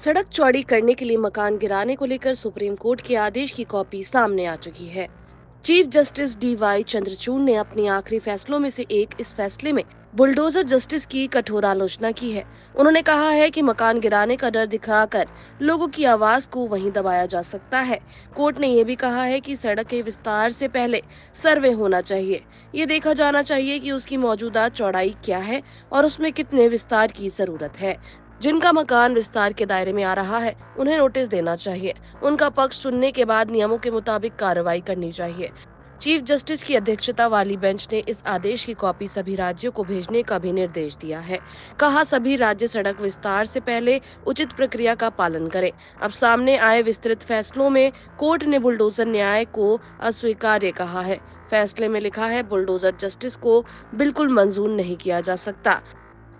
सड़क चौड़ी करने के लिए मकान गिराने को लेकर सुप्रीम कोर्ट के आदेश की कॉपी सामने आ चुकी है। चीफ जस्टिस डीवाई चंद्रचूड़ ने अपने आखिरी फैसलों में से एक इस फैसले में बुलडोजर जस्टिस की कठोर आलोचना की है। उन्होंने कहा है कि मकान गिराने का डर दिखाकर लोगों की आवाज को वहीं दबाया जा सकता है। कोर्ट ने यह भी कहा है कि सड़क के विस्तार से पहले सर्वे होना चाहिए। ये देखा जाना चाहिए कि उसकी मौजूदा चौड़ाई क्या है और उसमें कितने विस्तार की जरूरत है। जिनका मकान विस्तार के दायरे में आ रहा है उन्हें नोटिस देना चाहिए। उनका पक्ष सुनने के बाद नियमों के मुताबिक कार्रवाई करनी चाहिए। चीफ जस्टिस की अध्यक्षता वाली बेंच ने इस आदेश की कॉपी सभी राज्यों को भेजने का भी निर्देश दिया है। कहा सभी राज्य सड़क विस्तार से पहले उचित प्रक्रिया का पालन करें। अब सामने आए विस्तृत फैसलों में कोर्ट ने बुलडोजर न्याय को अस्वीकार्य कहा है। फैसले में लिखा है बुलडोजर जस्टिस को बिल्कुल मंजूर नहीं किया जा सकता।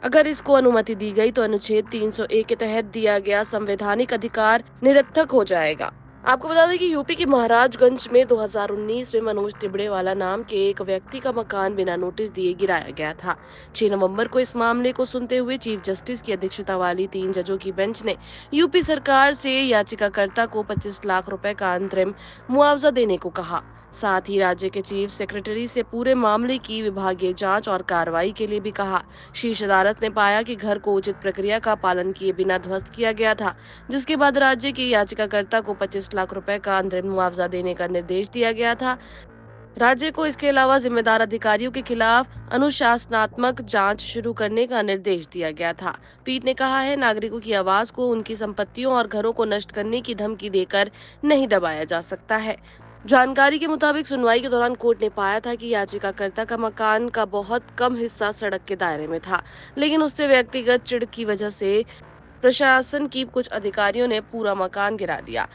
अगर इसको अनुमति दी गई तो अनुच्छेद 301 के तहत दिया गया संवैधानिक अधिकार निरर्थक हो जाएगा। आपको बता दें कि यूपी के महाराजगंज में 2019 में मनोज तिबड़ेवाला नाम के एक व्यक्ति का मकान बिना नोटिस दिए गिराया गया था। 6 नवंबर को इस मामले को सुनते हुए चीफ जस्टिस की अध्यक्षता वाली 3 जजों की बेंच ने यूपी सरकार से याचिकाकर्ता को 25 लाख रुपए का अंतरिम मुआवजा देने को कहा। साथ ही राज्य के चीफ सेक्रेटरी से पूरे मामले की विभागीय जांच और कार्रवाई के लिए भी कहा। शीर्ष अदालत ने पाया कि घर को उचित प्रक्रिया का पालन किए बिना ध्वस्त किया गया था, जिसके बाद राज्य के याचिकाकर्ता को 25 लाख रुपए का अंतरिम मुआवजा देने का निर्देश दिया गया था। राज्य को इसके अलावा जिम्मेदार अधिकारियों के खिलाफ अनुशासनात्मक जांच शुरू करने का निर्देश दिया गया था। पीठ ने कहा है नागरिकों की आवाज को उनकी संपत्तियों और घरों को नष्ट करने की धमकी देकर नहीं दबाया जा सकता है। जानकारी के मुताबिक सुनवाई के दौरान कोर्ट ने पाया था कि याचिकाकर्ता का मकान का बहुत कम हिस्सा सड़क के दायरे में था, लेकिन उससे व्यक्तिगत चिढ़ की वजह से प्रशासन की कुछ अधिकारियों ने पूरा मकान गिरा दिया।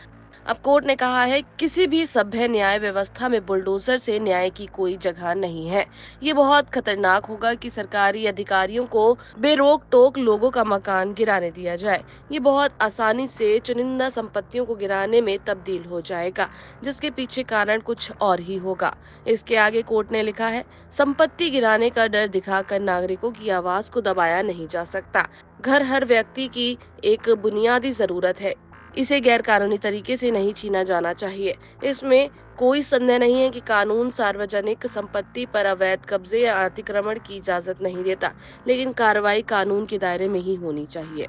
अब कोर्ट ने कहा है किसी भी सभ्य न्याय व्यवस्था में बुलडोजर से न्याय की कोई जगह नहीं है। ये बहुत खतरनाक होगा कि सरकारी अधिकारियों को बेरोक टोक लोगों का मकान गिराने दिया जाए। ये बहुत आसानी से चुनिंदा संपत्तियों को गिराने में तब्दील हो जाएगा, जिसके पीछे कारण कुछ और ही होगा। इसके आगे कोर्ट ने लिखा है संपत्ति गिराने का डर दिखाकर नागरिकों की आवाज को दबाया नहीं जा सकता। घर हर व्यक्ति की एक बुनियादी जरूरत है। इसे गैर कानूनी तरीके से नहीं छीना जाना चाहिए। इसमें कोई संदेह नहीं है कि कानून सार्वजनिक संपत्ति पर अवैध कब्जे या अतिक्रमण की इजाजत नहीं देता, लेकिन कार्रवाई कानून के दायरे में ही होनी चाहिए।